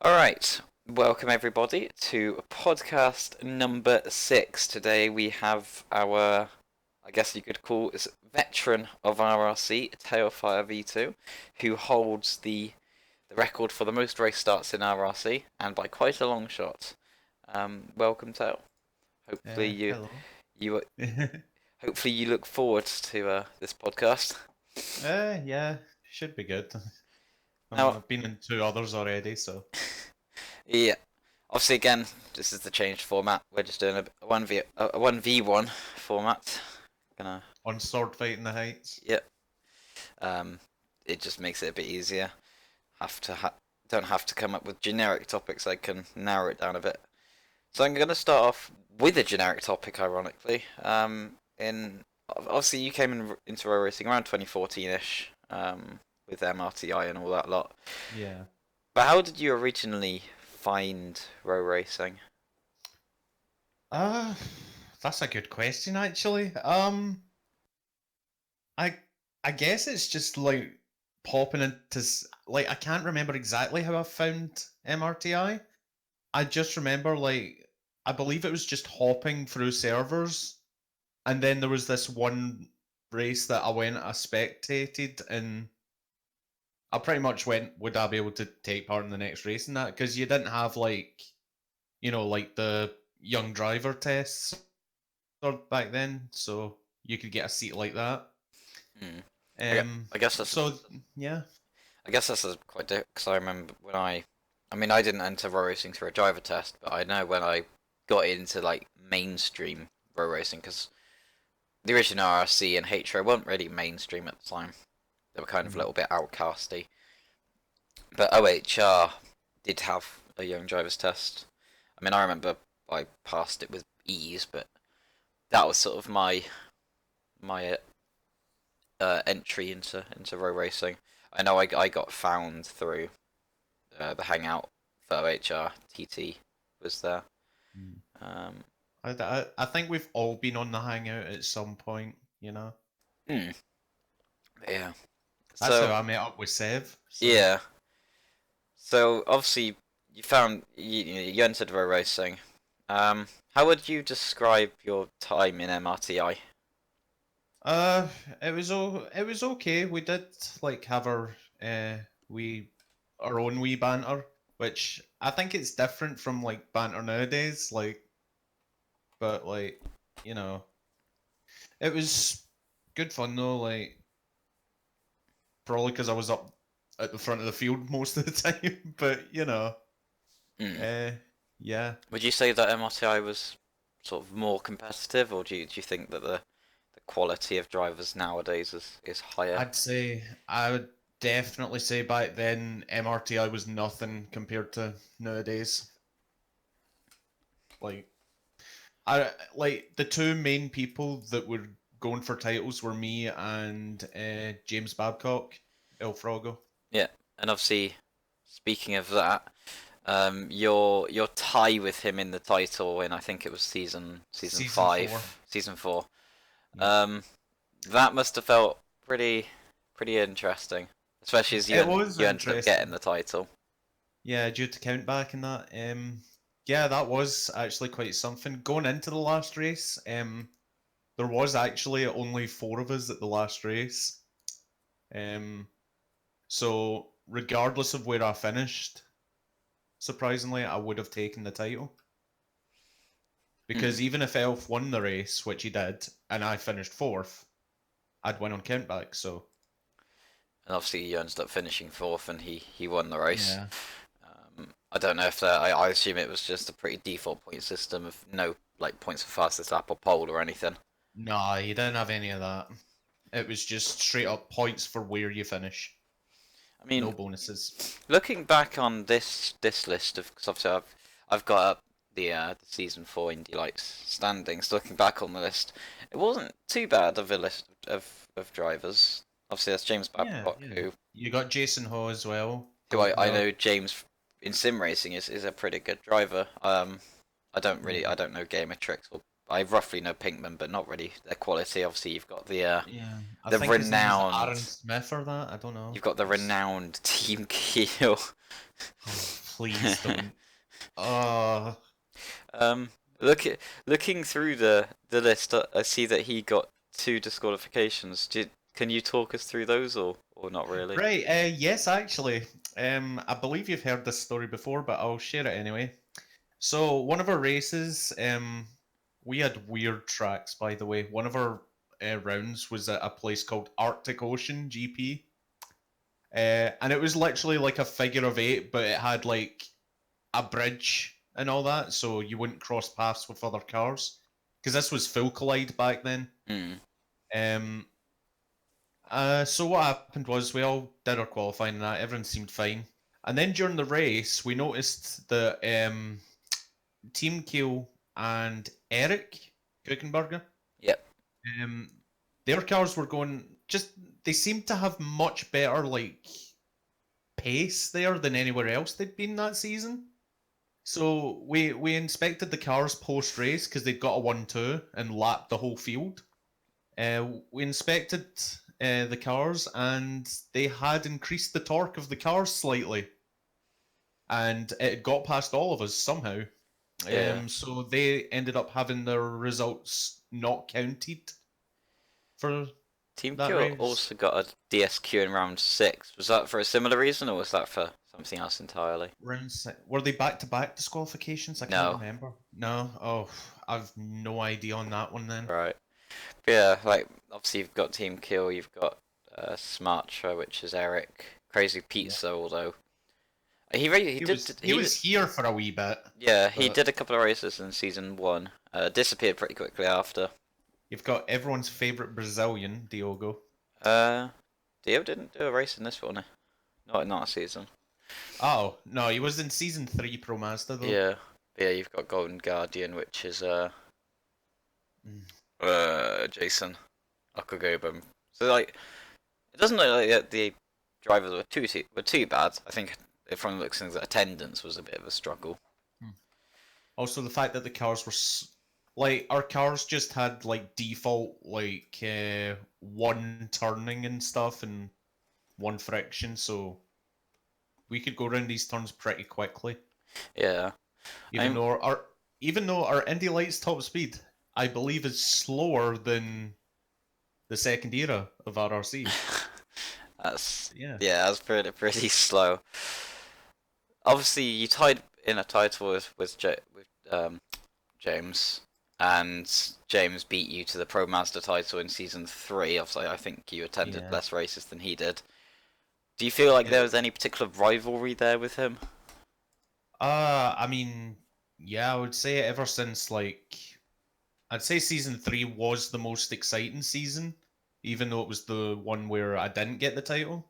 Alright, welcome everybody to podcast number 6. Today we have our, I guess you could call it, veteran of RRC, Tailfire V2, who holds the record for the most race starts in RRC, and by quite a long shot. Welcome, Tail. Hopefully Hello. you hopefully you look forward to this podcast. Yeah, should be good. Now, I've been in two others already, so yeah, obviously again, this is the changed format. We're just doing a 1v1 format. Gonna on sword fight in the heights. Yeah. Um, it just makes it a bit easier. Have to don't have to come up with generic topics. I can narrow it down a bit. So I'm gonna start off with a generic topic, ironically. In obviously you came into row racing around 2014-ish, with MRTI and all that lot. Yeah. But how did you originally find row racing? Uh, that's a good question actually. I I guess it's just like popping into like I can't remember exactly how I found MRTI. I just remember like I believe it was just hopping through servers, and then there was this one race that I spectated, and I pretty much went, would I be able to take part in the next race in that? Because you didn't have like, like the young driver tests or back then, so you could get a seat like that. Hmm. Um, I guess that's so yeah, I guess that's quite different because I remember when I mean, I didn't enter row racing through a driver test, but I know when I got into like mainstream row racing because the original RRC and HRO weren't really mainstream at the time. They were kind of a Mhm. little bit outcasty. But OHR did have a young driver's test. I mean, I remember I passed it with ease, but that was sort of my entry into row racing. I know I got found through the hangout for OHR. TT was there. Mm. Um, I think we've all been on the hangout at some point, you know. hmm, yeah. That's how So I met up with Sev. So yeah. So obviously you entered row racing. How would you describe your time in MRTI? uh, it was okay. We did like have uh we our own wee banter, which I think it's different from like banter nowadays. But like, you know, it was good fun though. Like, probably because I was up at the front of the field most of the time. But Hmm. uh, yeah, Would you say that MRTI was sort of more competitive, or do you think that the quality of drivers nowadays is higher? I would definitely say back then MRTI was nothing compared to nowadays. Like, I like the two main people that were going for titles were me and James Babcock, El Frogo. Yeah, and obviously, speaking of that, your tie with him in the title in I think it was season Season 4. season 4. Yeah. Um, that must have felt pretty interesting, especially as It was you ended up getting interesting. the title. Yeah, due to count back and that. Yeah, that was actually quite something. Going into the last race, there was actually only four of us at the last race. Um, so regardless of where I finished, surprisingly, I would have taken the title. Hmm. Because even if Elf won the race, which he did, and I finished fourth, I'd win on countback. So And obviously, you ended up finishing fourth, and he won the race. yeah, I don't know if that. I assume it was just a pretty default point system of no like points for fastest lap or pole or anything. nah, you didn't have any of that. It was just straight up points for where you finish, I no mean, bonuses. looking back on this list of, because obviously I've got up the season 4 Indy Lights standings. Looking back on the list, it wasn't too bad of a list of drivers. Obviously, that's James Yeah, Babcock, yeah. You got Jason Ho as well. who Go, I got know James in sim racing is a pretty good driver. I mm, don't know gamer tricks, or I roughly know Pinkman, but not really their quality. Obviously, you've got yeah. I the think his name is renowned Aaron Smith or that. I don't know. you've got the He's renowned Team Keel. please don't. Uh, Um, look at looking through the list, I see that he got two disqualifications. Can you talk us through those, or not really? right, yes, actually. I believe you've heard this story before, but I'll share it anyway. So one of our races, we had weird tracks, by the way. One of our rounds was at a place called Arctic Ocean GP, and it was literally like a figure of eight, but it had like a bridge and all that, so you wouldn't cross paths with other cars. Because this was full collide back then. Hmm. Um, so what happened was we all did our qualifying and that, everything seemed fine. And then during the race, we noticed that Team Keel and Eric Kuchenberger, Yep. um, their cars were going just. They seemed to have much better like pace there than anywhere else they'd been that season. So we inspected the cars post race because they'd got a 1-2 and lapped the whole field. We inspected the cars and they had increased the torque of the cars slightly, and it got past all of us somehow. Yeah. So they ended up having their results not counted for Team that Q race. also got a DSQ in round six. Was that for a similar reason, or was that for something else entirely? Were they back to back disqualifications? I can't No. remember. No. Oh, I've no idea on that one then. Right. But yeah, like obviously you've got Team Kill, you've got Smartra, which is Eric, Crazy Yeah. Pizza, although he He did was he was here for a wee bit, yeah, he but did a couple of races in season one. Disappeared pretty quickly after. you've got everyone's favorite Brazilian, Diogo. Uh, Dio didn't do a race in this one, not a season. Oh no, he was in season 3 Pro Mazda though. Yeah, yeah, you've got Golden Guardian, which is Mm. Jason Okagobum. So like, it doesn't look like the drivers were too bad. I think from the looks of things, attendance was a bit of a struggle. Hmm. Also, the fact that the cars were like our cars just had like default like one turning and stuff and one friction, so we could go around these turns pretty quickly. Yeah, Even I'm. though our even though our Indy Lights top speed, I believe, is slower than the second era of RRC. That's Yeah. yeah, that's pretty slow. Obviously, you tied in a title with James, and James beat you to the Pro Mazda title in season three. Obviously, I think you attended Yeah. less races than he did. Do you feel like Yeah. there was any particular rivalry there with him? I mean, yeah, I would say ever since like I'd say season 3 was the most exciting season, even though it was the one where I didn't get the title.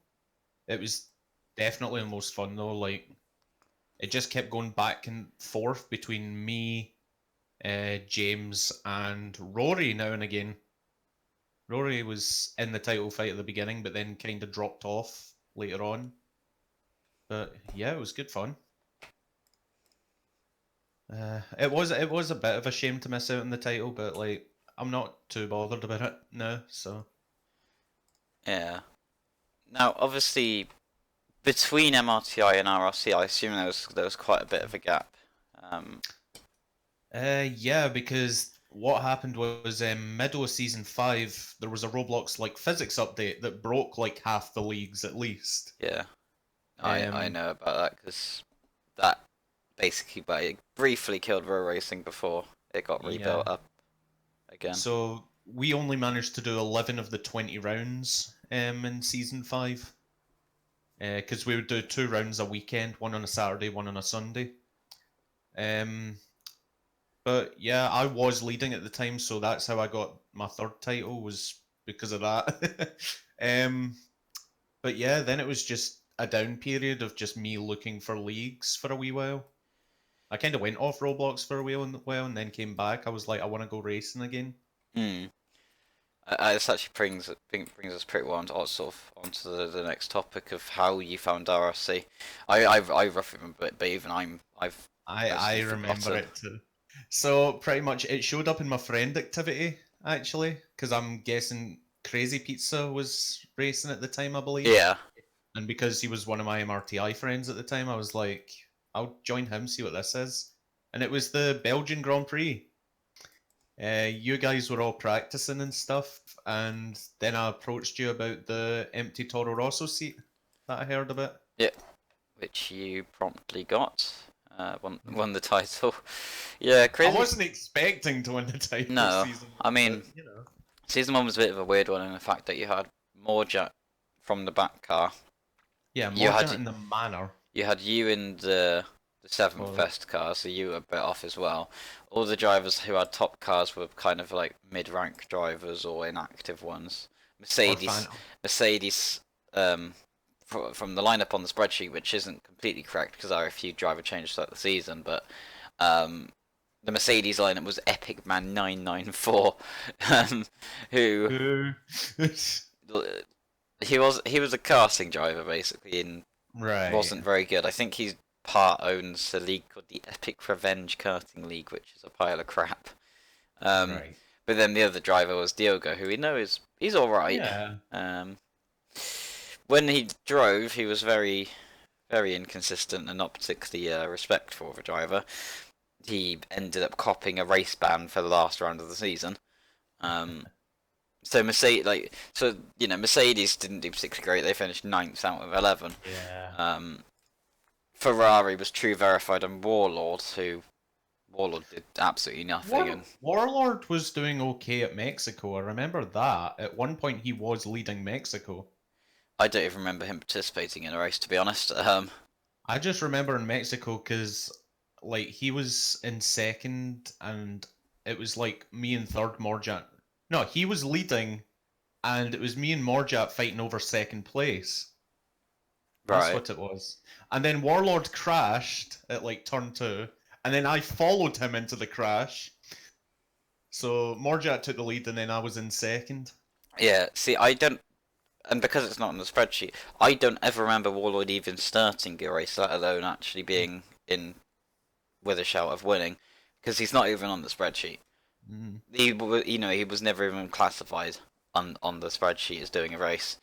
It was definitely the most fun though. Like it just kept going back and forth between me, James, and Rory now and again. Rory was in the title fight at the beginning, but then kind of dropped off later on. But yeah, it was good fun. It was a bit of a shame to miss out on the title, but like I'm not too bothered about it now. So Yeah. Now, obviously, between MRTI and RRC, I assume there was quite a bit of a gap. Um, yeah, because what happened was middle of season 5, there was a Roblox like physics update that broke like half the leagues at least. yeah, I Um, know about that because that basically it briefly killed row racing before it got yeah. rebuilt up again. So we only managed to do 11 of the 20 rounds in season 5. Because we would do 2 rounds a weekend, one on a Saturday, one on a Sunday. Um, but yeah, I was leading at the time, so that's how I got my third title was because of that. um, but yeah, then it was just a down period of just me looking for leagues for a wee while. I kind of went off Roblox for a while and then came back. I was like, I want to go racing again. Hmm. This actually brings us pretty well onto the next topic of how you found RRC. I roughly remember it, but even I've I mostly remember forgotten. it too. So pretty much it showed up in my friend activity actually, because I'm guessing Crazy Pizza was racing at the time, I believe. Yeah, And because he was one of my MRTI friends at the time, I was like, I'll join him, see what this is. And it was the Belgian Grand Prix. You guys were all practicing and stuff, and then I approached you about the empty Toro Rosso seat that I heard about. Yeah, which you promptly got. Won the title. Yeah, I crazy. wasn't expecting to win the title No, season I one, mean, but you know. season 1 was a bit of a weird one in the fact that you had Morja from the back car. Yeah, You Morja had in the manor. you had you in the seventh Well, best car, so you were a bit off as well. All the drivers who had top cars were kind of like mid-rank drivers or inactive ones. or Mercedes, Phantom. Mercedes, from the lineup on the spreadsheet, which isn't completely correct because there are a few driver changes throughout the season, but um, the Mercedes lineup was Epic Man 994, who Ooh. he was a casting driver basically and Right. wasn't very good. I think he part owns a league called the Epic Revenge Karting League, which is a pile of crap. Um, Right. but then the other driver was Diogo, who we know he's all right. Yeah. Um, when he drove, he was very very inconsistent and not particularly respectful of a driver. He ended up copping a race ban for the last round of the season. Um, so Mercedes didn't do particularly great. They finished ninth out of 11. Yeah. Ferrari was true verified and Warlord did absolutely nothing. And Warlord was doing okay at Mexico. I remember that. At one point, he was leading Mexico. I don't even remember him participating in a race, to be honest. I just remember in Mexico because, like, he was in second, and it was like me and third Morjat. No, he was leading, and it was me and Morjat fighting over second place. That's right. what it was. And then Warlord crashed at like turn two, and then I followed him into the crash. So Morjat took the lead, and then I was in second. Yeah. See, I don't, and because it's not on the spreadsheet, I don't ever remember Warlord even starting a race, let alone actually being in with a shout of winning, because he's not even on the spreadsheet. Mm. He was never even classified on the spreadsheet as doing a race,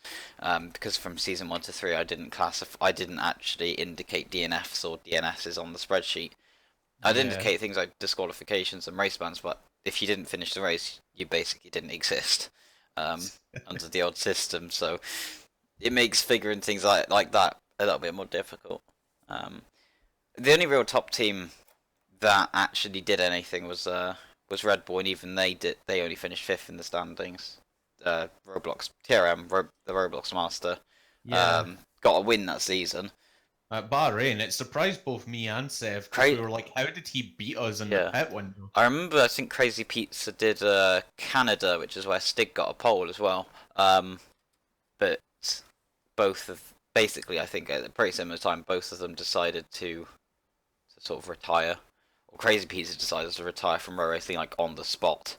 because from season 1 to 3 I didn't actually indicate DNFs or DNSs on the spreadsheet. I'd Yeah. indicate things like disqualifications and race bans, but if you didn't finish the race, you basically didn't exist under the old system. So it makes figuring things like that a little bit more difficult. Um, the only real top team that actually did anything was Red Bull, and even they only finished fifth in the standings. Roblox TRM, the Roblox Master, Yeah. got a win that season. At Bahrain, it surprised both me and Sev because we were like, how did he beat us in the Yeah, pit window? I remember. I think Crazy Pizza did Canada, which is where Stig got a pole as well. But both of basically, I think at a pretty similar time, both of them decided to sort of retire. Or Crazy Pizza decided to retire from row racing like on the spot,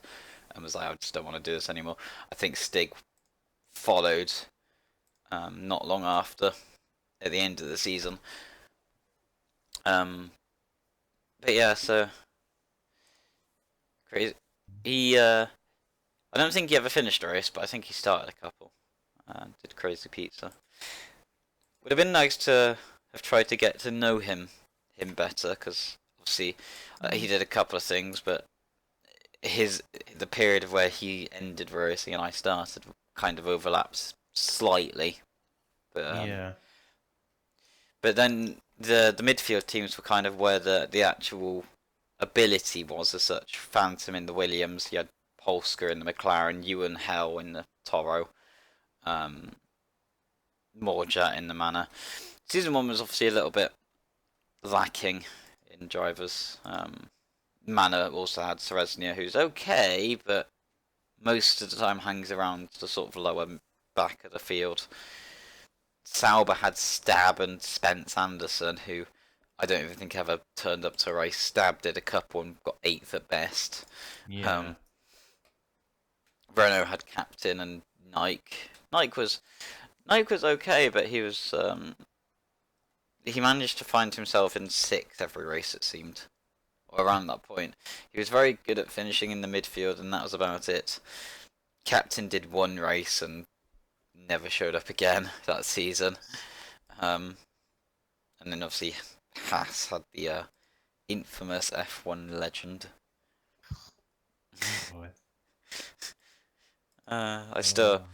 and was like, I just don't want to do this anymore. I think Stig followed not long after at the end of the season. But yeah, so crazy. I don't think he ever finished a race, but I think he started a couple. And did Crazy Pizza. Would have been nice to have tried to get to know him better, because obviously he did a couple of things, but the period of where he ended racing and I started kind of overlaps slightly. But Yeah. but then the midfield teams were kind of where the actual ability was as such. Phantom in the Williams, you had Polska in the McLaren, Ewan Hell in the Toro, um, Morja in the Manor. Season 1 was obviously a little bit lacking in drivers. Manor also had Seresnia, who's okay, but most of the time hangs around the sort of lower back of the field. Sauber had Stab and Spence Anderson, who I don't even think ever turned up to a race. Stab did a couple and got 8th at best. Yeah. Renault had Captain and Nike. Nike was okay, but he managed to find himself in 6th every race, it seemed, or around that point. He was very good at finishing in the midfield, and that was about it. Captain did one race and never showed up again that season. And then obviously Haas had the infamous F1 legend. Boy. I still,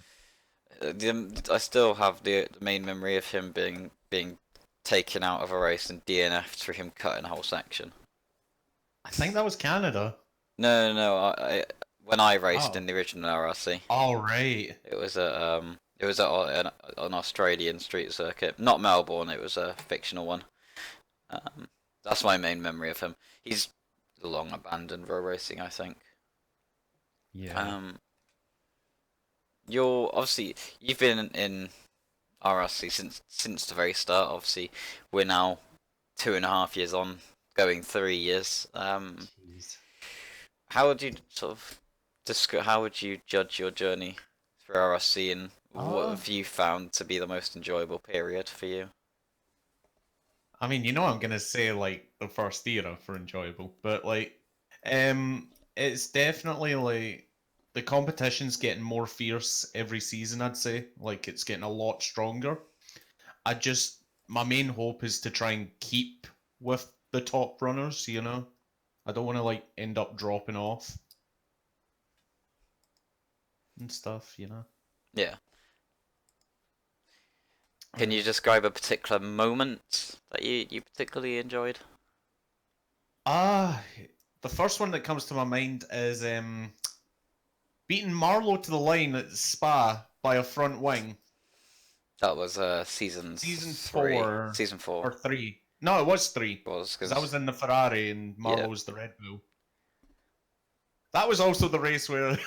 Uh, I still have the main memory of him being taken out of a race and DNF'd for him cutting a whole section. I think that was Canada. No, when I raced in Oh. the original RRC, All right. it was at an Australian street circuit, not Melbourne. It was a fictional one. That's my main memory of him. He's long abandoned road racing, I think. Yeah. Um, you've been in RRC since the very start. Obviously, we're now 2.5 years on, going 3 years. Jeez. How would you sort of describe? How would you judge your journey through RRC, and what Uh, have you found to be the most enjoyable period for you? I mean, I'm gonna say like the first era for enjoyable, but like, it's definitely like the competition's getting more fierce every season. I'd say like it's getting a lot stronger. My main hope is to try and keep with the top runners. I don't want to like end up dropping off and stuff. Yeah. Can you Uh, describe a particular moment that you particularly enjoyed? ah, the first one that comes to my mind is beating Marlowe to the line at Spa by a front wing. That was season Season three. 4 Season four or 3. No, it was 3 was because I because was in the Ferrari and yeah, Marlowe was the Red Bull. That was also the race where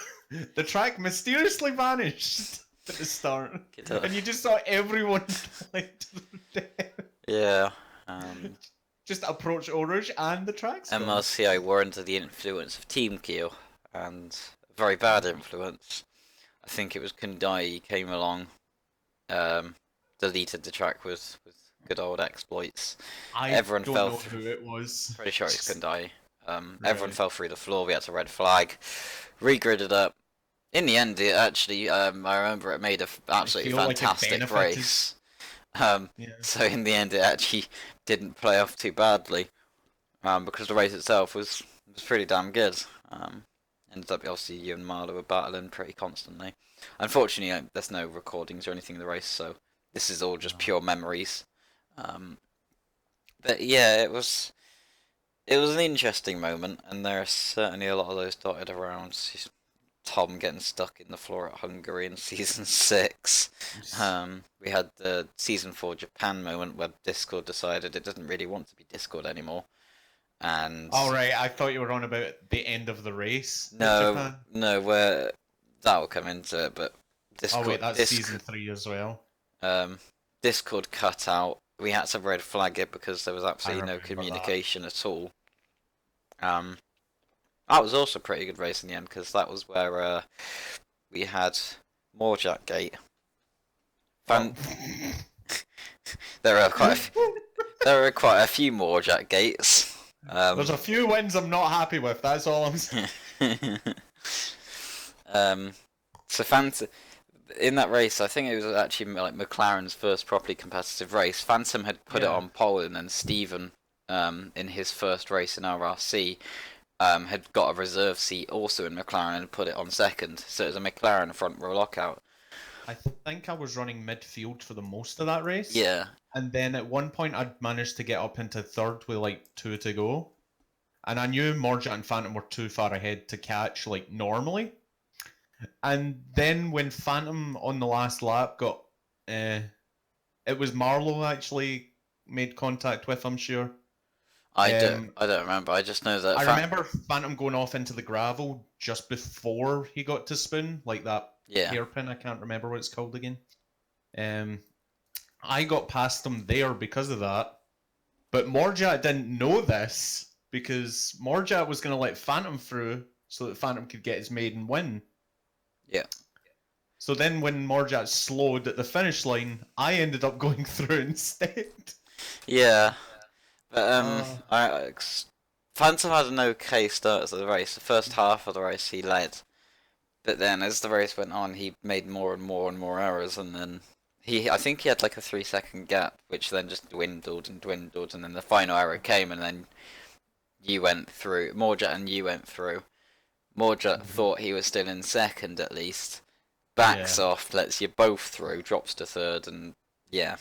the track mysteriously vanished at the start, get up. and you just saw everyone fly to their death. Yeah. Just approach owners and the track's gone. MRTI were under the influence of Team Keel, and a very bad influence. I think it was Kundai came along, um, deleted the track with good old exploits. I Everyone don't fell know through. who it was. Pretty sure it's Kundai. Everyone Right. fell through the floor. We had to red flag, regridded up. In the end, it actually, I remember it made a I absolutely feel like it fantastic benefited. race. Um, Yeah. so in the end, it actually didn't play off too badly, because the race itself was pretty damn good. Ended up obviously you and Marla were battling pretty constantly. Unfortunately, there's no recordings or anything of the race, so this is all just No. pure memories. Um, but yeah, it was an interesting moment, and there are certainly a lot of those dotted around. Tom getting stuck in the floor at Hungary in season 6. We had the season 4 Japan moment where Discord decided it doesn't really want to be Discord anymore, and All right, I thought you were on about the end of the race at no, Japan. no, where that'll come into it, but Oh wait, Discord, that's season 3 as well. um, Discord cut out. We had to red flag it because there was I absolutely no remember that. communication at all. Um, that was also a pretty good race in the end because that was where we had Morjack Gate. Oh. Fan- there are there are quite a few Morjack Gates. There's a few wins I'm not happy with. That's all I'm saying. um, so in that race, I think it was actually like McLaren's first properly competitive race. Phantom had put it Yeah. on pole, and then Stephen, in his first race in RRC, had got a reserve seat also in McLaren and put it on second. So it was a McLaren front row lockout. I think I was running midfield for the most of that race. Yeah, And then at one point I'd managed to get up into third with like 2 to go. And I knew Morja and Phantom were too far ahead to catch like normally. And then when Phantom on the last lap got it was Marlowe actually made contact with, I'm sure. Um I don't remember. I just know that I remember Phantom going off into the gravel just before he got to Spoon, like that yeah. hairpin, I can't remember what it's called again. Um I got past him there because of that. But Morjat didn't know this because Morjat was going to let Phantom through so that Phantom could get his maiden win. Yeah. So then when Morjat slowed at the finish line, I ended up going through instead. Yeah. But Uh, Phantom had an okay start to the race. The first half of the race he led, but then as the race went on, he made more and more and more errors, and then I think he had like a 3 second gap, which then just dwindled and dwindled, and then the final arrow came, and then you went through. Morja and you went through. Morja Mhm. thought he was still in second at least. Yeah. Backs off, lets you both through, drops to third, and yeah,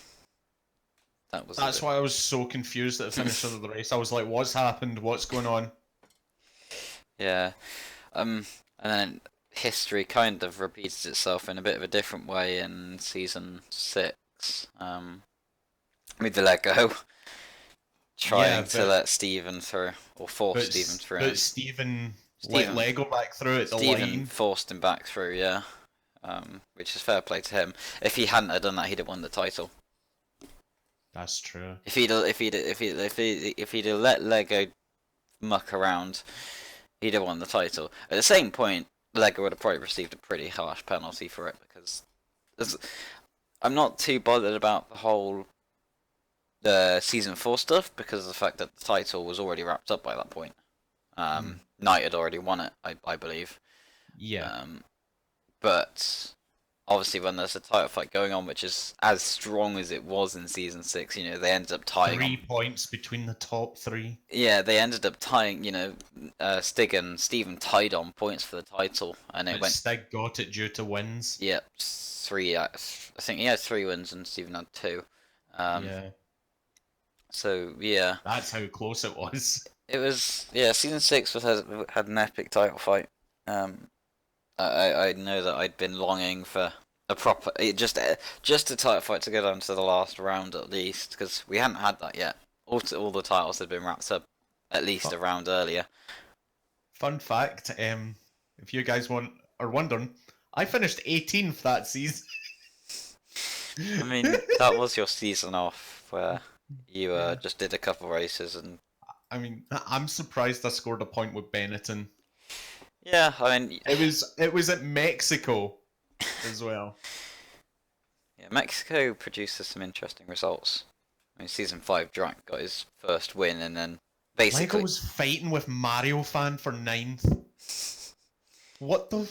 that was a That's bit. why I was so confused at the finish of the race. I was like, what's happened? What's going on? Yeah. Um, and then history kind of repeats itself in a bit of a different way in season 6. With the Lego Yeah, trying to let Steven through, or force Steven through. but Stephen let Stephen Lego back through at the Stephen line. forced him back through, yeah. Which is fair play to him. If he hadn't have done that, he'd have won the title. That's true. If he'd have let Lego muck around, he'd have won the title. At the same point, Lego would have probably received a pretty harsh penalty for it because I'm not too bothered about the whole season 4 stuff because of the fact that the title was already wrapped up by that point. Mm. Knight had already won it, I believe. Yeah. But obviously, when there's a title fight going on, which is as strong as it was in season 6, they ended up tying 3 points between the top three. Yeah, they ended up tying. Stig and Steven tied on points for the title, and it But went. Stig got it due to wins. Yep, three. I think he had 3 wins and Steven had 2. Um, Yeah. so yeah, That's how close it was. it was. Yeah, season 6 had an epic title fight. Um, I know that I'd been longing for a proper just a title fight to go down to the last round at least because we hadn't had that yet. All the titles had been wrapped up at least a round earlier. Fun fact, if you guys are wondering, I finished 18th that season. I mean, that was your season off where you Yeah. just did a couple races and I mean, I'm surprised I scored a point with Benetton. yeah, I mean, It was at Mexico as well. yeah, Mexico produces some interesting results. I mean, season 5 Drunk got his first win and then Lego basically was fighting with Mario Fan for 9th. What the?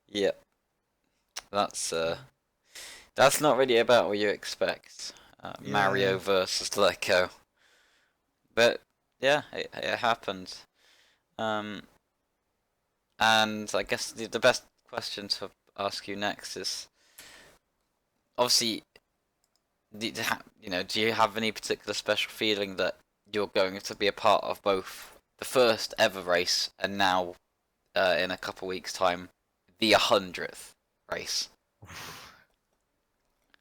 yeah, that's that's not really about what you expect. Mario Yeah. versus Lego, but yeah, it happened. Um, and I guess the best question to ask you next is obviously, do you have any particular special feeling that you're going to be a part of both the first ever race and now, in a couple weeks' time, the 100th race?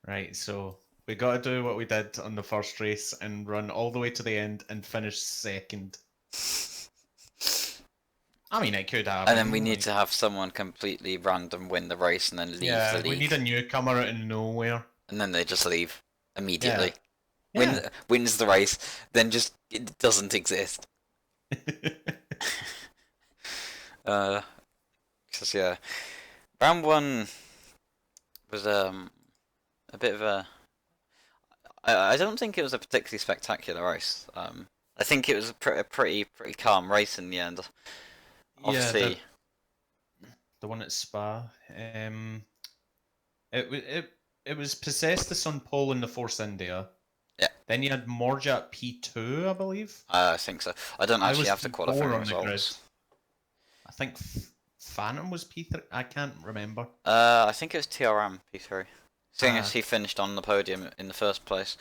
Right, so we got to do what we did on the first race and run all the way to the end and finish second. I mean, it could happen. And then we need to have someone completely random win the race and then leave the Yeah, league. we need a newcomer out of nowhere. And then they just leave immediately. Yeah. Wins the race, then just it doesn't exist. Because yeah, round 1 was a bit of a. I don't think it was a particularly spectacular race. I think it was a pretty calm race in the end. Yeah, the Obviously, the one at Spa. It was Possessed on pole in the Force India. yeah, Then you had Morja at P2, I believe. I think so. I don't I actually was have the P4 qualifying on the grid. results. I think Phantom was P3. I can't remember. I think it was TRM P3, seeing as Ah, he finished on the podium in the first place.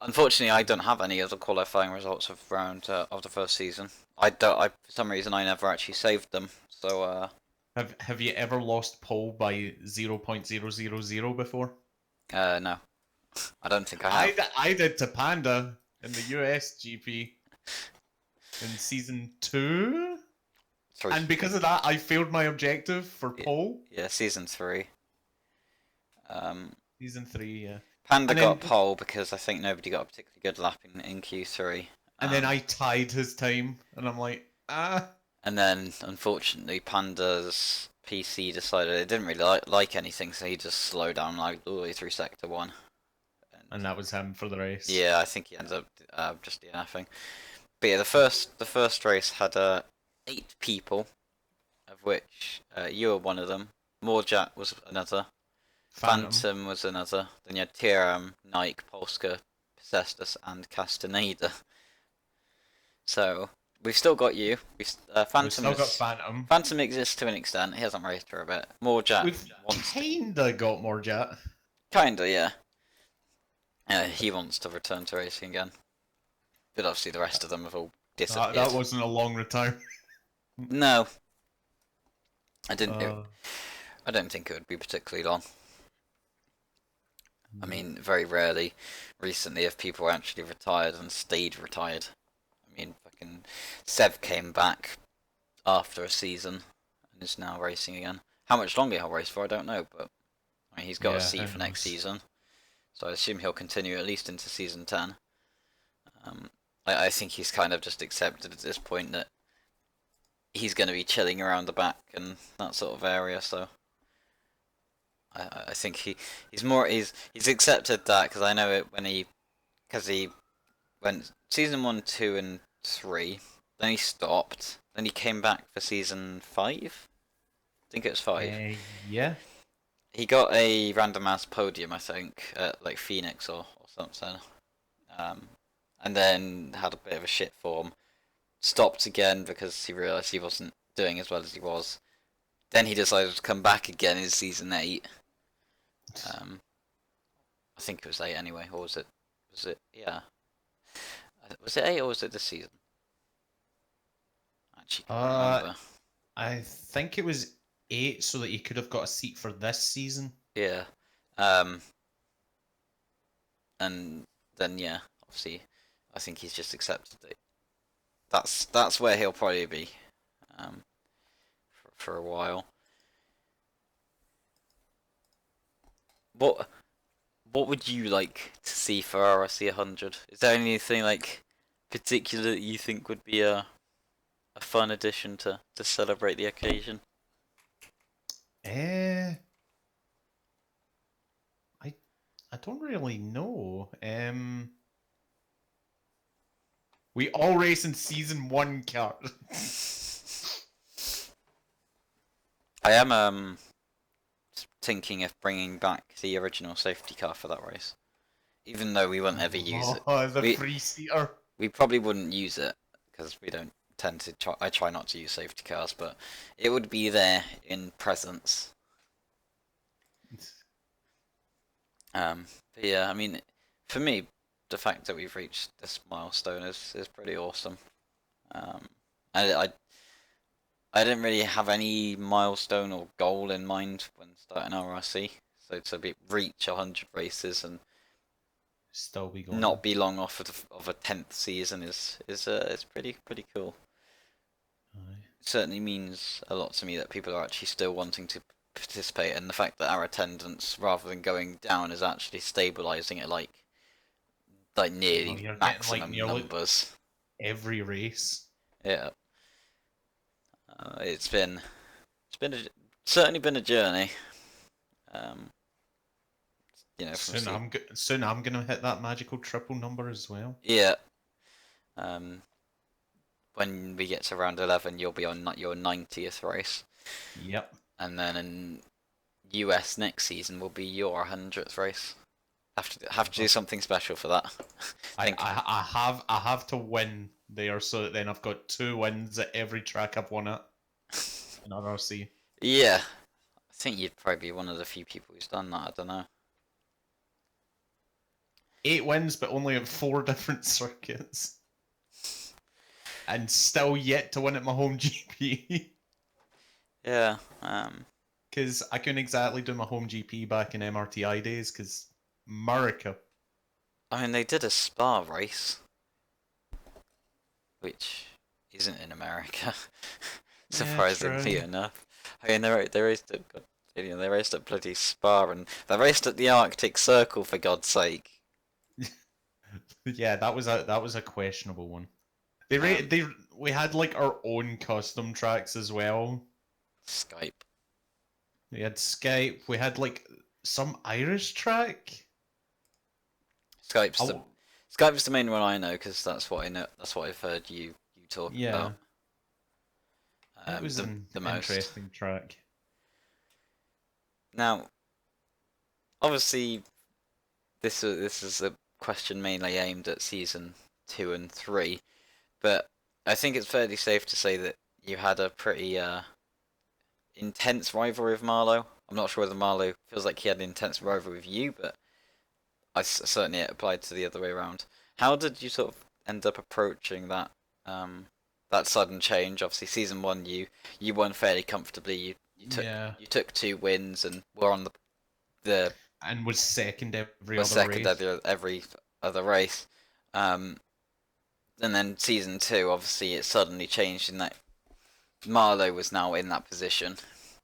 Unfortunately, I don't have any of the qualifying results of of the first season. I don't. For some reason, I never actually saved them. So have you ever lost pole by 0.000 before? no, I don't think I have. I did to Panda in the US GP in season 2. Three. And because of that, I failed my objective for pole. Yeah, season 3. Um, Season 3, yeah. Panda And got then pole because I think nobody got a particularly good lap in Q3. and then I tied his time, and I'm like, ah. And then, unfortunately, Panda's PC decided it didn't really like anything, so he just slowed down like all the way through sector 1. And that was him for the race. Yeah, I think he ends up just DNFing. But yeah, the first race had 8 people, of which you were one of them. Morjat was another. Phantom was another. Then you had TRM, Nike, Polska, Pesestus, and Castaneda. So we've still got you. We've still got Phantom. Phantom exists to an extent. He hasn't raced for a bit. Morjat We've kinda got Morjat. Kinda, yeah. He wants to return to racing again. But obviously the rest of them have all disappeared. That wasn't a long retirement. No. I don't think it would be particularly long. I mean, very rarely recently have people actually retired and stayed retired. I mean, fucking Sev came back after a season and is now racing again. How much longer he'll race for, I don't know, but I mean, he's got a seat for next season. So I assume he'll continue at least into season 10. I think he's kind of just accepted at this point that he's going to be chilling around the back and that sort of area. So I think he's accepted that, because I know it because he went season 1, 2, and 3. Then he stopped. Then he came back for season 5. I think it was 5. Yeah. He got a random ass podium, I think, at like Phoenix or something. And then had a bit of a shit form. Stopped again because he realised he wasn't doing as well as he was. Then he decided to come back again in season 8. I think it was 8 anyway, or was it? Yeah. Was it 8 or was it this season? Actually, can't remember. I think it was 8, so that he could have got a seat for this season. Yeah. And then yeah, obviously, I think he's just accepted it. That's where he'll probably be, for a while. What would you like to see for RRC 100? Is there anything like particular that you think would be a fun addition to celebrate the occasion? I don't really know. We all race in season 1 car. I am thinking of bringing back the original safety car for that race, even though we won't ever use it. Oh, the free seater. We probably wouldn't use it because we don't tend to. I try not to use safety cars, but it would be there in presence. But yeah, I mean, for me, the fact that we've reached this milestone is pretty awesome. I didn't really have any milestone or goal in mind when starting RRC, so to reach 100 races and still be going. Not be long off of a 10th season is pretty cool. Aye. It certainly means a lot to me that people are actually still wanting to participate, and the fact that our attendance, rather than going down, is actually stabilizing at like nearly maximum numbers every race. Yeah. It's certainly been a journey. You know, soon I'm gonna hit that magical triple number as well. Yeah. When we get to round 11, you'll be on your 90th race. Yep. And then in US next season will be your 100th race. Have to do something special for that. I have to win there, so that then I've got 2 wins at every track I've won at in RRC. Yeah, I think you'd probably be one of the few people who's done that. I don't know. 8 wins, but only at 4 different circuits, and still yet to win at my home GP. Yeah. Because I couldn't exactly do my home GP back in MRTI days, because America. I mean, they did a Spa race, which isn't in America, surprisingly enough. I mean, they raced at bloody Spa, and they raced at the Arctic Circle, for God's sake. Yeah, that was a questionable one. We had like our own custom tracks as well. Skype. We had Skype. We had like some Irish track. Skype's the main one I know, because that's what I know. That's what I've heard you talk about. It was an interesting track. Now, obviously, this is a question mainly aimed at season 2 and 3, but I think it's fairly safe to say that you had a pretty intense rivalry with Marlowe. I'm not sure whether Marlowe feels like he had an intense rivalry with you, but certainly it applied to the other way around. How did you sort of end up approaching that sudden change? Obviously, season 1 you won fairly comfortably. Yeah, You took 2 wins and were on the and was second every were other second race. every other race. Um, and then season 2, obviously, it suddenly changed in that Marlowe was now in that position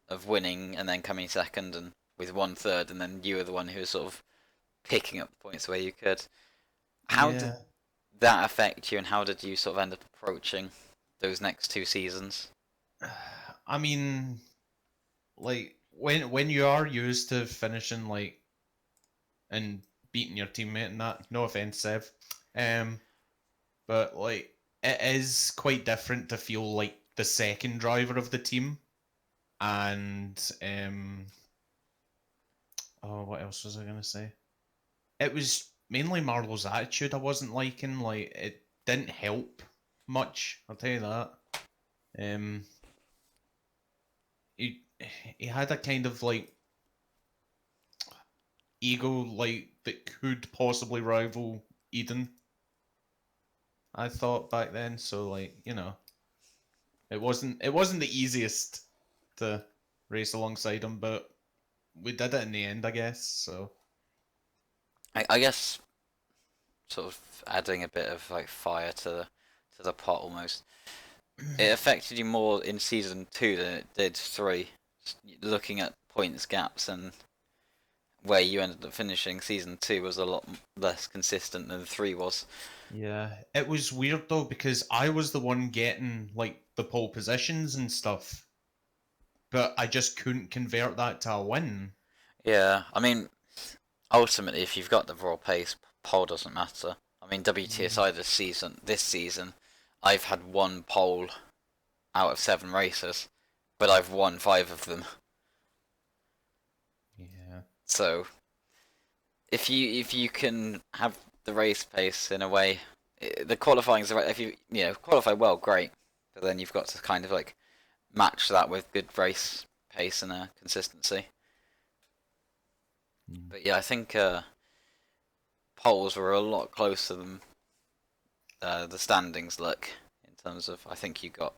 of winning and then coming second and with 1/3, and then you were the one who was sort of picking up the points where you could. How did Yeah, that affect you, and how did you sort of end up approaching those next 2 seasons? I mean, like when you are used to finishing like and beating your teammate and that. No offense, Sev. Um, but like it is quite different to feel like the second driver of the team. And oh, what else was I gonna say? It was mainly Marlowe's attitude I wasn't liking. Like it didn't help much. I'll tell you that. Um, he he had a kind of like ego like that could possibly rival Eden. I thought back then. So like it wasn't the easiest to race alongside him, but we did it in the end, I guess. So I guess sort of adding a bit of like fire to the pot almost. It affected you more in season 2 than it did 3. Looking at points gaps and where you ended up finishing, season 2 was a lot less consistent than 3 was. yeah, it was weird though because I was the one getting like the pole positions and stuff, but I just couldn't convert that to a win. Yeah, I mean, ultimately, if you've got the raw pace, pole doesn't matter. I mean, Mm, WTSI this season, I've had one pole out of 7 races, but I've won 5 of them. yeah. So if you can have the race pace in a way, the qualifying's right. If you qualify well, great. But then you've got to kind of like match that with good race pace and consistency. Mm. But yeah, I think poles were a lot closer than the standings look in terms of. I think you got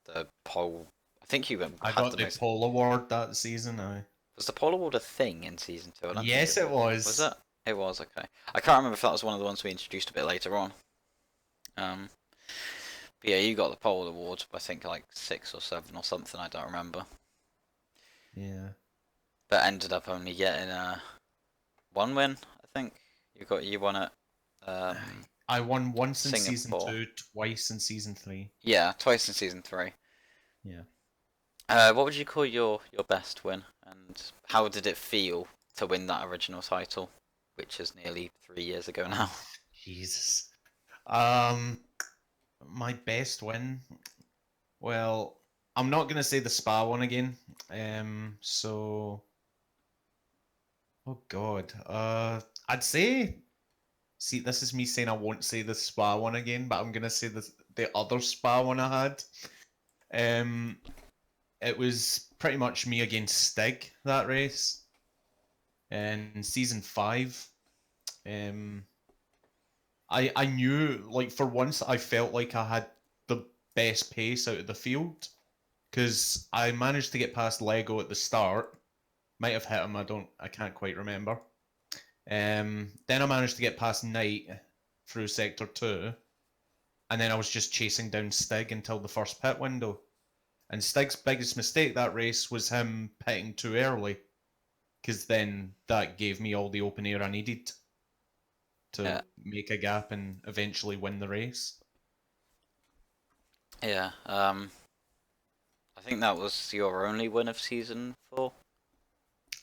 the pole. I think you I had got the the most. pole award that season. I Was the pole award a thing in season 2? I don't think it yes, it was. Was was. it? It was okay. I can't remember if that was one of the ones we introduced a bit later on. Um, but yeah, you got the pole award. I think like 6 or 7 or something. I don't remember. Yeah. But ended up only getting one win. I think you won it. I won once in season Singapore. two, twice in season three. Yeah, twice in season 3. Yeah. What would you call your best win, and how did it feel to win that original title, which is nearly 3 years ago now? Oh, Jesus. Um, my best win. Well, I'm not gonna say the spa one again. So oh God. I'd say. See, this is me saying I won't say the spa one again, but I'm gonna say the other spa one I had. Um, it was pretty much me against Stig that race in season 5. Um, I knew like for once I felt like I had the best pace out of the field because I managed to get past Lego at the start. Might have hit him. I can't quite remember. Then I managed to get past Knight through sector 2, and then I was just chasing down Stig until the first pit window. And Stig's biggest mistake that race was him pitting too early, because then that gave me all the open air I needed Yeah, to make a gap and eventually win the race. yeah. I think that was your only win of season 4.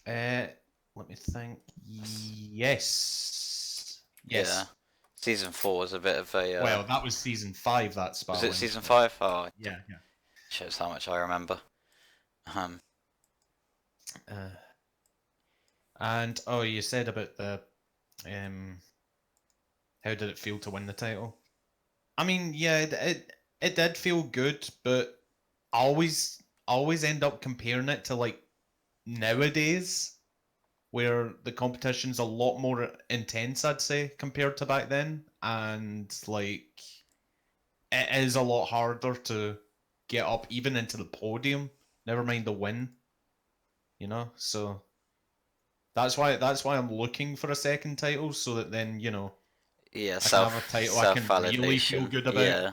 Uh, Let me think. Yes. Yeah, Yes. season 4 was a bit of a. Well, that was season 5, that Was spa it win. season So 5? Oh, yeah, shows how much I remember. Um, yeah. And oh, you said about the how did it feel to win the title? I mean, yeah, it did feel good, but I always end up comparing it to like nowadays, where the competition's a lot more intense, I'd say, compared to back then, and like it is a lot harder to get up even into the podium. Never mind the win, So that's why I'm looking for a second title, so that then Yeah, I can have a title I self can really feel validation. good about. Yeah,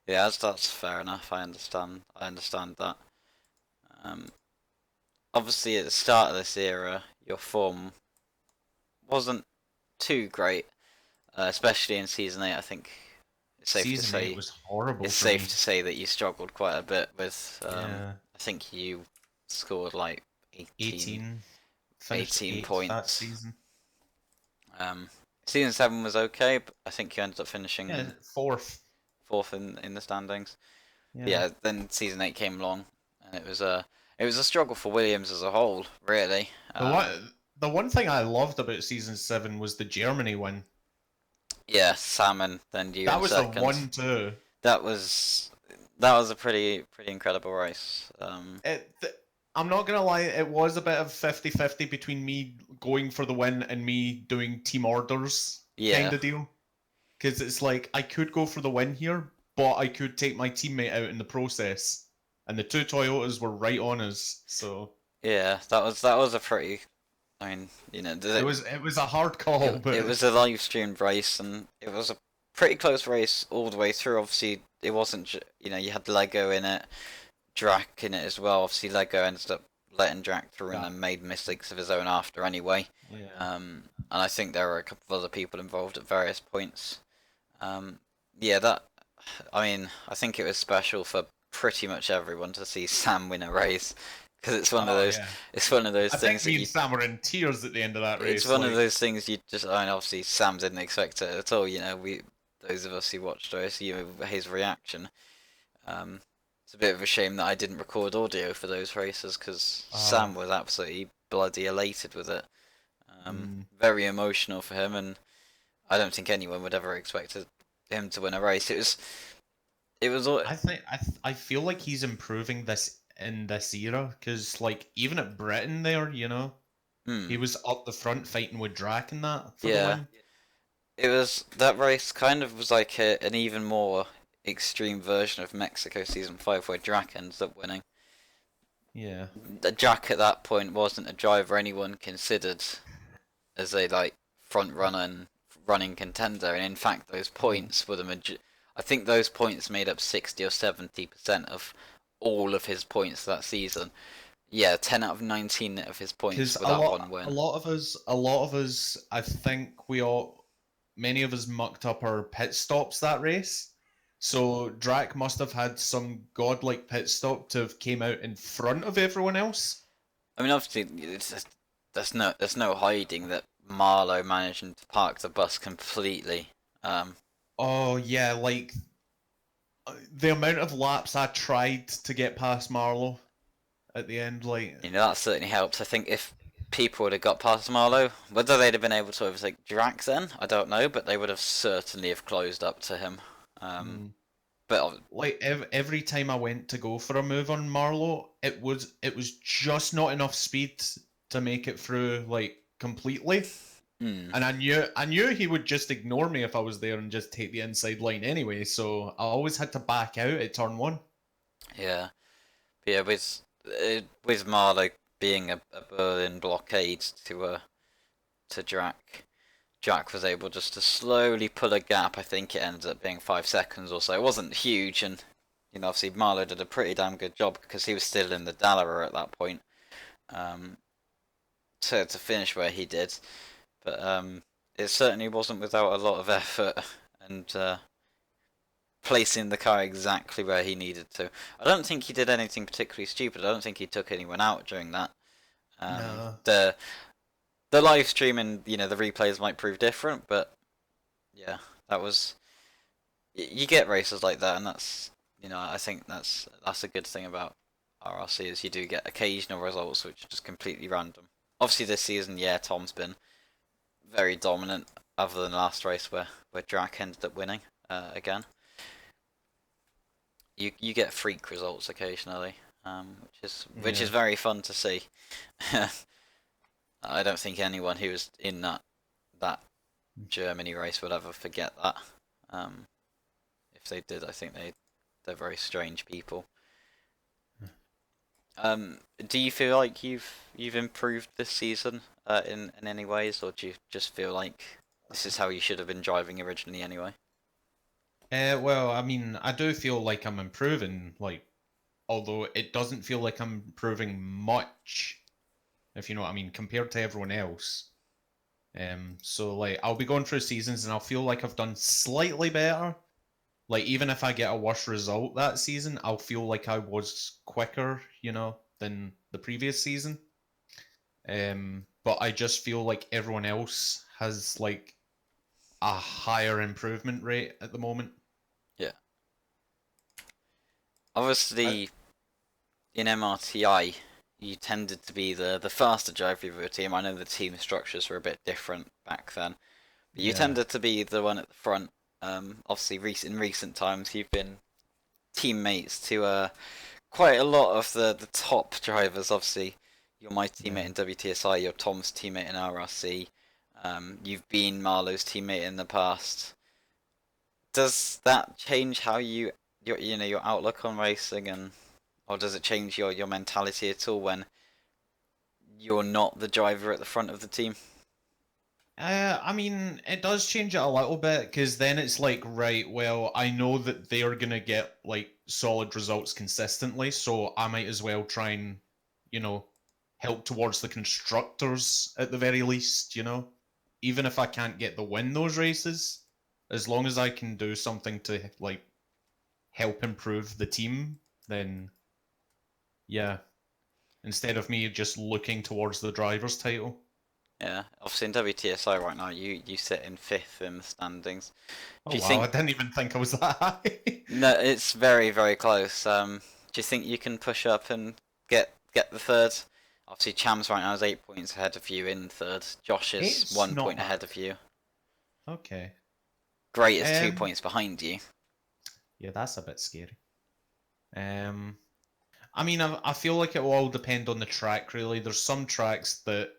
yeah, that's fair enough. I understand. I understand that. Um, Obviously, at the start of this era, your form wasn't too great, especially in season 8. I think it's safe to Season 8 say was horrible it's for safe me. to say that you struggled quite a bit with. Yeah, I think you scored like 18, 18 finished 18 8th that points. season. Um, Season 7 was okay, but I think you ended up Yeah, finishing 4th. fourth in the standings. Yeah. Yeah, then season 8 came along, and it was a struggle for Williams as a whole, really. The one thing I loved about season 7 was the Germany win. Yeah, Salmon, then you That in was the second. one too. That was that was a pretty incredible race. I'm not gonna lie, it was a bit of 50-50 between me going for the win and me doing team orders kind Yeah, of deal. Because it's like I could go for the win here, but I could take my teammate out in the process. And the two Toyotas were right on us, so yeah, that was a pretty. I mean, it was a hard call, it but was a live streamed race, and it was a pretty close race all the way through. Obviously, it wasn't. You had Lego in it, Drac in it as well. Obviously, Lego ended up letting Drac through and that then made mistakes of his own after anyway. yeah. And I think there were a couple of other people involved at various points. Yeah, that. I mean, I think it was special for pretty much everyone to see Sam win a race because it's one of Oh those. yeah. It's one of those I think things that me and you. Sam were in tears at the end of that It's race. one of Like, those things you just. I mean, obviously Sam didn't expect it at all. We those of us who watched the race, his reaction. Um, it's a bit of a shame that I didn't record audio for those races because uh, Sam was absolutely bloody elated with it. mm, Very emotional for him, and I don't think anyone would ever expect him to win a race. It was. I feel like he's improving this in this era because like even at Britain there, Hmm, he was up the front fighting with Drac and that for the yeah, win. it was that race. Kind of was like an even more extreme version of Mexico season 5, where Drac ends up winning. Yeah. Jack at that point wasn't a driver anyone considered as a front runner and running contender, and in fact those Mm. points were I think those points made up 60 or 70% of all of his points that season. Yeah, 10 out of 19 of his points Because for a that lot, one a win. lot of us, a lot of us, I think many of us mucked up our pit stops that race. So Drac must have had some godlike pit stop to have came out in front of everyone else. I mean, obviously, there's no hiding that Marlowe managing to park the bus completely. Um, Oh yeah, like the amount of laps I tried to get past Marlow at the end, like that certainly helps. I think if people would have got past Marlowe, whether they'd have been able to overtake Drax then, I don't know, but they would have certainly have closed up to him. Um, mm, but every time I went to go for a move on Marlow, it was just not enough speed to make it through like completely. hmm, And I knew he would just ignore me if I was there and just take the inside line anyway. So I always had to back out at turn one. yeah, but yeah, with Marlowe being a Berlin blockade to Drac. Jack was able just to slowly pull a gap. I think it ended up being 5 seconds or so. It wasn't huge, and obviously Marlowe did a pretty damn good job because he was still in the Dallara at that point. Um, to finish where he did, but it certainly wasn't without a lot of effort and placing the car exactly where he needed to. I don't think he did anything particularly stupid. I don't think he took anyone out during that. Um, No, the the live stream and the replays might prove different, but yeah, that was you get races like that, and that's I think that's a good thing about RRC is you do get occasional results which are just completely random. Obviously this season, yeah, Tom's been very dominant, other than last race where Drac ended up winning again. You get freak results occasionally, which is Yeah. very fun to see. I don't think anyone who was in that Germany race would ever forget that. Um, if they did, I think they're very strange people. Do you feel like you've improved this season in any ways, or do you just feel like this is how you should have been driving originally anyway? Well, I mean, I do feel like I'm improving, like, although it doesn't feel like I'm improving much, if you know what I mean, compared to everyone else. So like, I'll be going through seasons and I'll feel like I've done slightly better. Like, even if I get a worse result that season, I'll feel like I was quicker, than the previous season. But I just feel like everyone else has like a higher improvement rate at the moment. Yeah. I, Obviously, in MRTI, you tended to be the faster driver of your team. I know the team structures were a bit different back then, but you yeah. tended to be the one at the front. Obviously, in recent times, you've been teammates to quite a lot of the top drivers. Obviously, you're my teammate Yeah. in WTSI, you're Tom's teammate in RRC. You've been Marlowe's teammate in the past. Does that change how your outlook on racing, and or does it change your mentality at all when you're not the driver at the front of the team? I mean, it does change it a little bit because then it's like, right, well, I know that they are gonna get like solid results consistently, so I might as well try and, you know, help towards the constructors at the very least, even if I can't get the win those races, as long as I can do something to like help improve the team, then yeah, instead of me just looking towards the driver's title. Yeah, obviously in WTSI right now, you sit in fifth in the standings. Oh Do you wow, I think? didn't even think I was that high. No, it's very very close. Do you think you can push up and get the third? Obviously, Cham's right now is 8 points ahead of you in third. Josh is It's one not point bad. ahead of you. Okay. Great is two Um, points behind you. yeah, that's a bit scary. Um, I mean, I feel like it will all depend on the track, really. There's some tracks that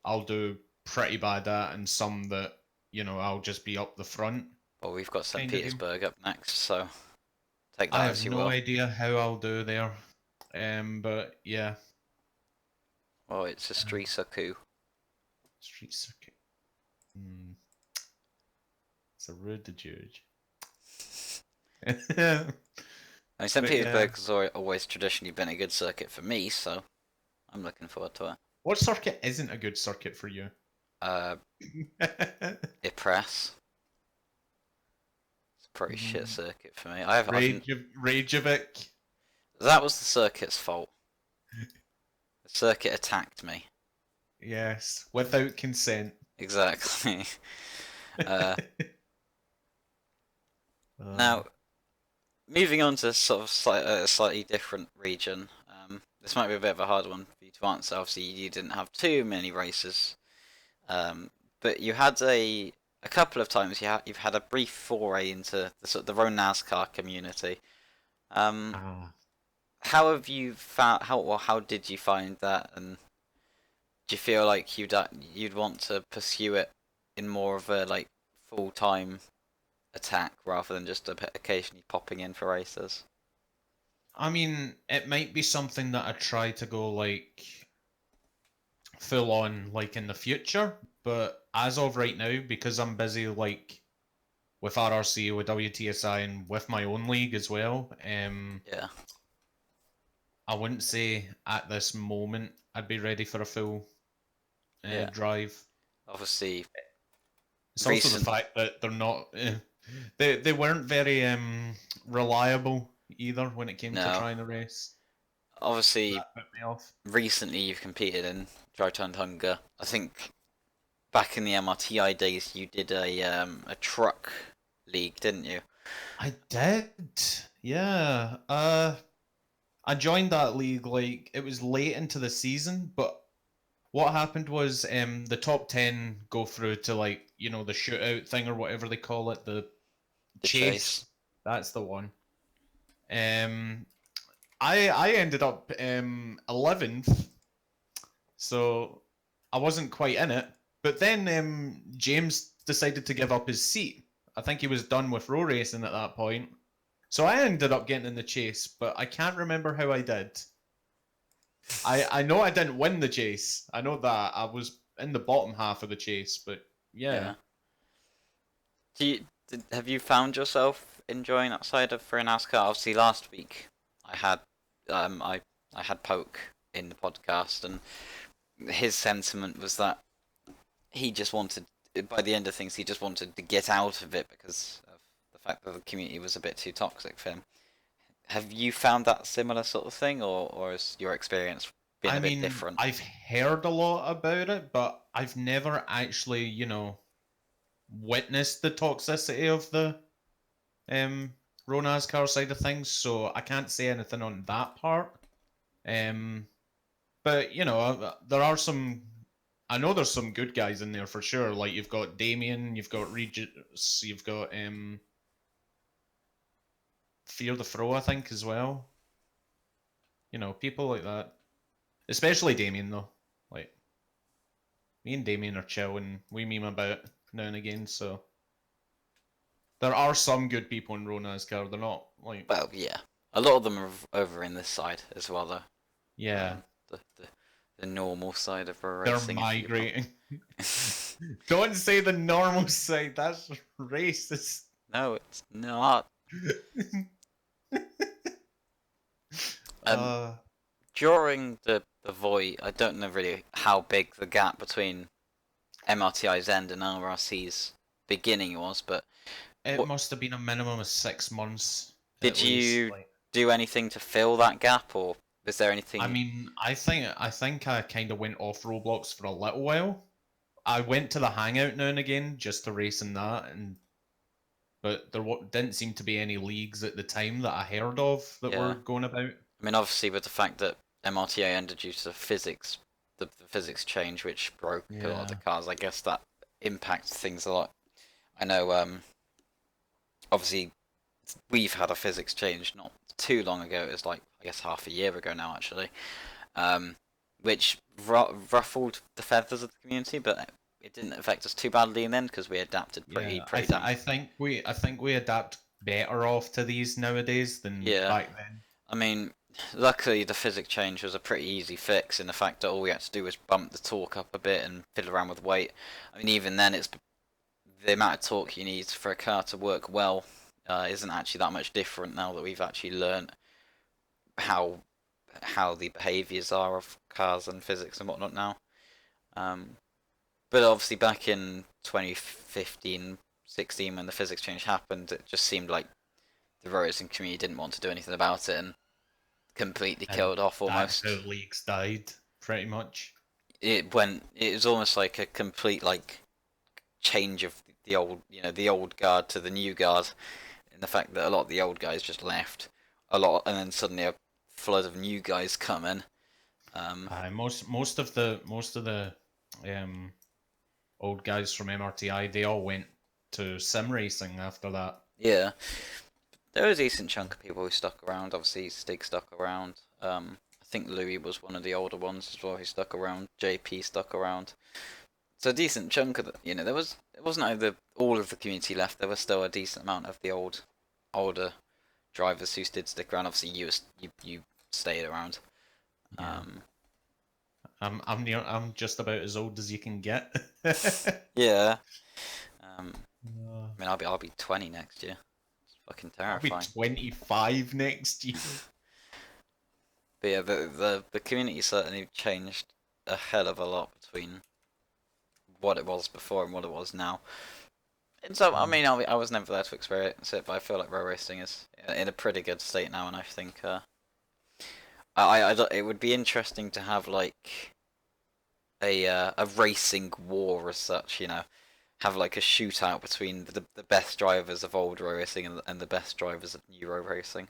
I'll do pretty bad at, and some that, I'll just be up the front Well, we've got St. kind of deal. Petersburg up next, so take I that have as you no will. idea how I'll do there. But yeah, Well, it's a um, street coup. street circuit. Hmm, it's a rude to judge. I mean, St. But yeah, Petersburg has always traditionally been a good circuit for me, so I'm looking forward to it. what circuit isn't a good circuit for you? Uh, Ypres. It's a pretty shit circuit for me. Reykjavik. That was the circuit's fault. The circuit attacked me. Yes, without consent. Exactly. Uh, Uh, now, moving on to sort of a slightly different region. This might be a bit of a hard one for you to answer. Obviously, you didn't have too many races, but you had a couple of times you've had a brief foray into the sort of the road NASCAR community. Um, ah, how have you found how did you find that, and do you feel like you'd want to pursue it in more of a like full time attack rather than just occasionally popping in for races? I mean, it might be something that I try to go like full on like in the future, but as of right now, because I'm busy like with RRC, with WTSI, and with my own league as well, Yeah, I wouldn't say at this moment I'd be ready for a full yeah. drive. Obviously, It's also the recent. fact that they're not. They weren't very reliable either when it came to No, trying the race. obviously, That put me off. recently you've competed in Dry Turned Hunger. I think back in the MRTI days, you did a truck league, didn't you? I did. Yeah. I joined that league like it was late into the season, but what happened was the top 10 go through to like, the shootout thing or whatever they call it, the The chase. chase. That's the one. Um, I ended up 11th, so I wasn't quite in it. But then James decided to give up his seat. I think he was done with row racing at that point. So I ended up getting in the chase, but I can't remember how I did. I know I didn't win the chase. I know that I was in the bottom half of the chase, but yeah. Yeah. Have you found yourself enjoying that side of for NASCAR? Obviously, last week I had um I I had Poke in the podcast, and his sentiment was that he just wanted, by the end of things, he just wanted to get out of it because of the fact that the community was a bit too toxic for him. Have you found that similar sort of thing, or has your experience been I a bit mean, different? I've heard a lot about it, but I've never actually, witnessed the toxicity of the um Ronascar side of things, so I can't say anything on that part. Um, but there are some. I know there's some good guys in there for sure. Like you've got Damien, you've got Regis, you've got Fear the Fro, I think as well. People like that. Especially Damien though. Like me and Damien are chill and we meme about now and again. So there are some good people in Ronascar. They're not like Well, yeah, a lot of them are over in this side as well, though. yeah, The normal side of pro they're racing, if you will. migrating. Don't say the normal side. That's racist. No, it's not. Um, uh, During the void, I don't know really how big the gap between MRTI's end and RRC's beginning was, but it what must have been a minimum of 6 months did at least. you Like do anything to fill that gap, or was there I anything? mean, I think I kind of went off Roblox for a little while. I went to the Hangout now and again just to race in that, but there didn't seem to be any leagues at the time that I heard of that were Yeah, going about. I mean, obviously with the fact that MRTA ended due to physics, the physics change, which broke a lot of the Yeah, cars. I guess that impacts things a lot. I know, obviously we've had a physics change not too long ago. It was like, I guess, half a year ago now, actually, um, which ruffled the feathers of the community, but it didn't affect us too badly in the end because we adapted yeah. I pretty th- damn. I think we adapt better off to these nowadays than Yeah, back then. I mean, luckily the physics change was a pretty easy fix in the fact that all we had to do was bump the torque up a bit and fiddle around with weight. I mean, even then, it's the amount of torque you need for a car to work well isn't actually that much different now that we've actually learned how the behaviours are of cars and physics and whatnot now. Um, but obviously back in 2015, 16, when the physics change happened, it just seemed like the racing community didn't want to do anything about it and completely And killed off that's how almost. leagues died, pretty much. It was almost like a complete like change of the old, the old guard to the new guard, in the fact that a lot of the old guys just left a lot, and then suddenly a flood of new guys come in. Um, Most of the um old guys from MRTI, they all went to sim racing after that. yeah, there was a decent chunk of people who stuck around. Obviously, Stig stuck around. I think Louis was one of the older ones as well who stuck around. JP stuck around. So a decent chunk of there was, it wasn't like all of the community left. There was still a decent amount of the older drivers who did stick around. Obviously, you stayed around. Yeah. Um, I'm just about as old as you can get. yeah. Uh, I mean, I'll be 20 next year. It's fucking I'll be terrifying. 25 next year. But yeah, the community certainly changed a hell of a lot between what it was before and what it was now. And so, I mean, I was never there to experience it, but I feel like row racing is in a pretty good state now, and I think it would be interesting to have like a racing war as such, have like a shootout between the best drivers of old row racing and the best drivers of new row racing.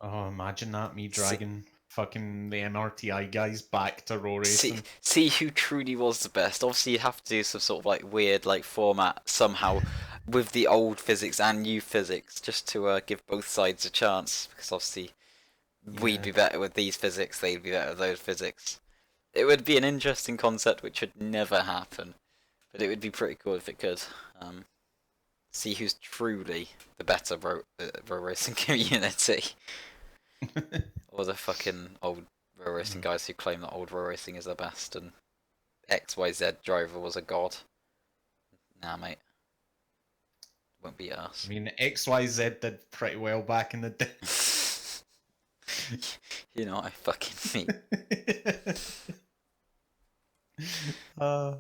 Oh, imagine that, me See, dragging. fucking the MRTI guys back to row racing. See who truly was the best. Obviously, you'd have to do some sort of like weird like format somehow with the old physics and new physics just to give both sides a chance. Because obviously, we'd Yeah. be better with these physics, they'd be better with those physics. It would be an interesting concept which would never happen, but it would be pretty cool if it could. Um, See who's truly the better row racing community, or the fucking old row racing guys who claim that old row racing is the best and XYZ driver was a god. Nah, mate, won't be I us. mean, XYZ did pretty well back in the day. You know what I fucking mean. uh,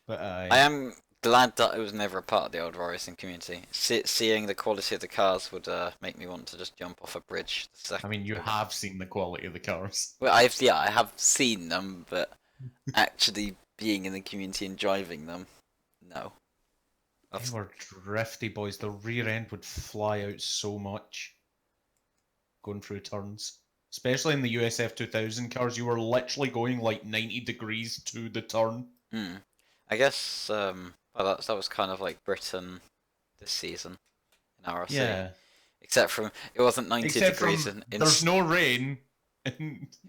but I aye. am glad that I was never a part of the old row racing community. Seeing the quality of the cars would make me want to just jump off a bridge the I second. mean, you have seen the quality of the cars. Well, I have seen them, but actually being in the community and driving them, no. They were drifty boys. The rear end would fly out so much going through turns. Especially in the USF 2000 cars, you were literally going like 90 degrees to the turn. I guess well, that was kind of like Britain this season in RRC. Yeah. Except from it wasn't 90 Except degrees from in there's no rain.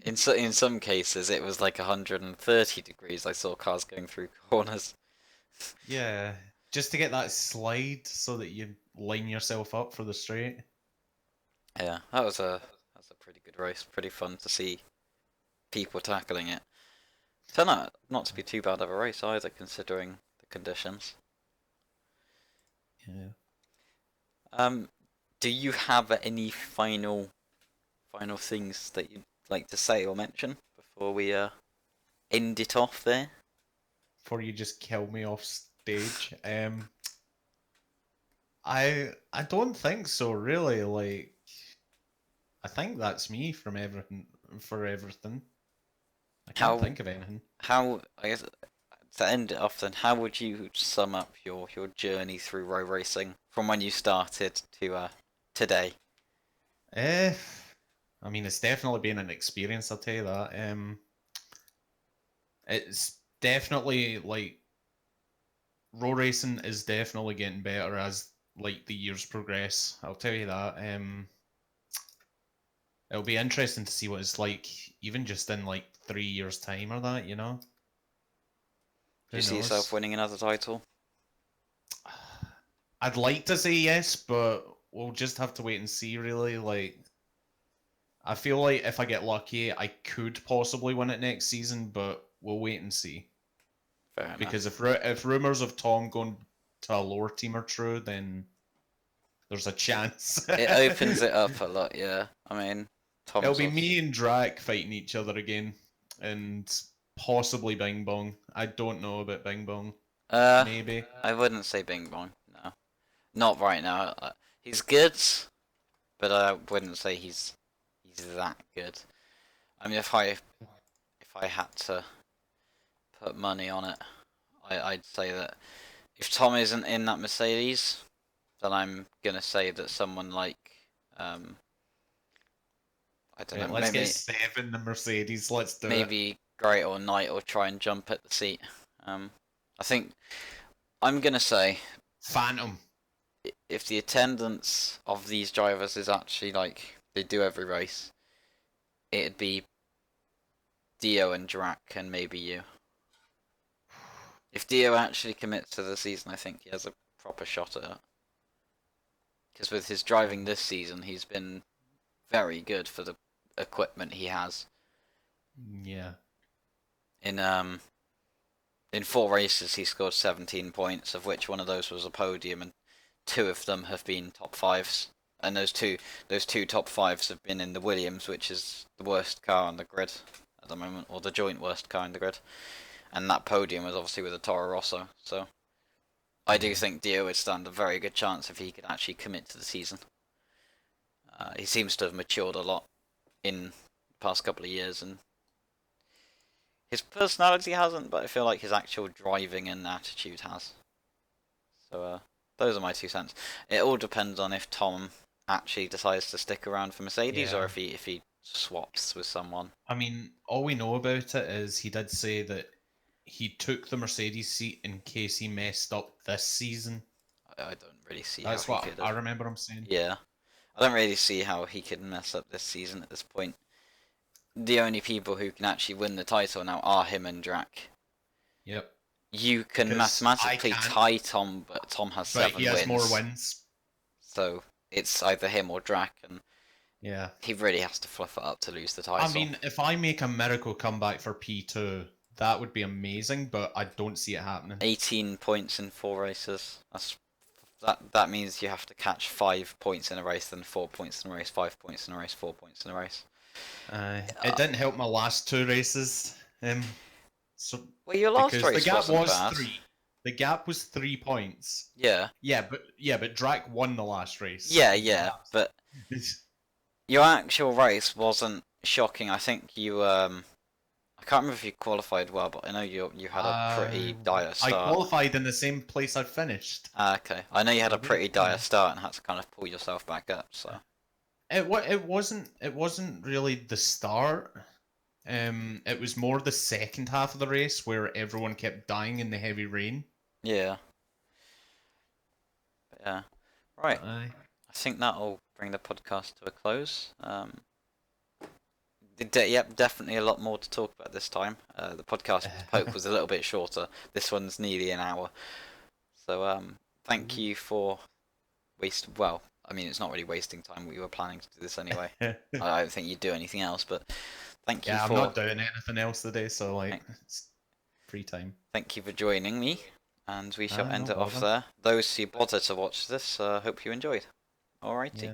in some cases it was like 130 degrees. I saw cars going through corners. Yeah. Just to get that slide so that you line yourself up for the straight. Yeah, that's a pretty good race. Pretty fun to see people tackling it. Turned out not to be too bad of a race either, considering the conditions. Yeah. Do you have any final things that you'd like to say or mention before we end it off there? Before you just kill me off stage. I don't think so really. Like I think that's me from everything for everything. I can't think of anything. How I guess to end it off then, how would you sum up your journey through road racing from when you started to today? Eh, I mean, it's definitely been an experience. I'll tell you that. It's definitely like road racing is definitely getting better as like the years progress. I'll tell you that. It'll be interesting to see what it's like, even just in like 3 years' time or that. You know, Do who you see yourself knows? winning another title? I'd like to say yes, but we'll just have to wait and see. Really, like I feel like if I get lucky, I could possibly win it next season, but we'll wait and see. Fair enough. Because if rumors of Tom going to a lower team are true, then there's a chance. It opens it up a lot, yeah. I mean, It'll Tom's be obviously... me and Drac fighting each other again, and possibly Bing Bong. I don't know about Bing Bong. Maybe. I wouldn't say Bing Bong, no. Not right now. He's good, but I wouldn't say he's that good. I mean, if I had to put money on it, I'd say that if Tom isn't in that Mercedes, then I'm gonna say that someone like I don't Right, know, let's get Seven the Mercedes. Let's do it. maybe Great or Knight will try and jump at the seat. I think I'm gonna say Phantom. if the attendance of these drivers is actually like they do every race, it'd be Dio and Drac and maybe you. If Dio actually commits to the season, I think he has a proper shot at it. Because with his driving this season, he's been very good for the equipment he has. Yeah. In 4 races, he scored 17 points, of which one of those was a podium, and 2 of them have been top fives. And those two top fives have been in the Williams, which is the worst car on the grid at the moment, or the joint worst car on the grid. And that podium was obviously with the Toro Rosso. So I do think Dio would stand a very good chance if he could actually commit to the season. He seems to have matured a lot in the past couple of years, and his personality hasn't, but I feel like his actual driving and attitude has. So those are my 2 cents. It all depends on if Tom actually decides to stick around for Mercedes, Yeah. or if he swapped with someone. I mean, all we know about it is he did say that he took the Mercedes seat in case he messed up this season. I don't really see how That's he what could I have. remember him saying. Yeah, I don't really see how he could mess up this season at this point. The only people who can actually win the title now are him and Drac. Yep. You can Because I mathematically can't, tie Tom, but Tom has but he 7 has more wins. wins. So it's either him or Drac, and Yeah. he really has to fluff it up to lose the I title. mean, if I make a miracle comeback for P2, that would be amazing, but I don't see it happening. 18 points in 4 races. That means you have to catch 5 points in a race, then 4 points in a race, 5 points in a race, 4 points in a race. It didn't help my last 2 races. So Well, your last because the race gap wasn't was bad. 3. The gap was 3 points. Yeah. But Drac won the last race. Yeah, but your actual race wasn't shocking. I think you I can't remember if you qualified well, but I know you had a pretty dire I start. qualified in the same place I finished. Okay, I know you had a pretty dire start and had to kind of pull yourself back up. So It wasn't really the start. It was more the second half of the race where everyone kept dying in the heavy rain. yeah, yeah, right. Aye. I think that'll bring the podcast to a close. Yep, definitely a lot more to talk about this time. The podcast with Poke was a little bit shorter. This one's nearly an hour. So thank you for well, I mean, it's not really wasting time. We were planning to do this anyway. I don't think you'd do anything else, but thank you Yeah, for. I'm not doing anything else today, so like it's free time. Thank you for joining me, and we shall end No it off bother. there. Those who bothered to watch this, hope you enjoyed. Alrighty. Yeah.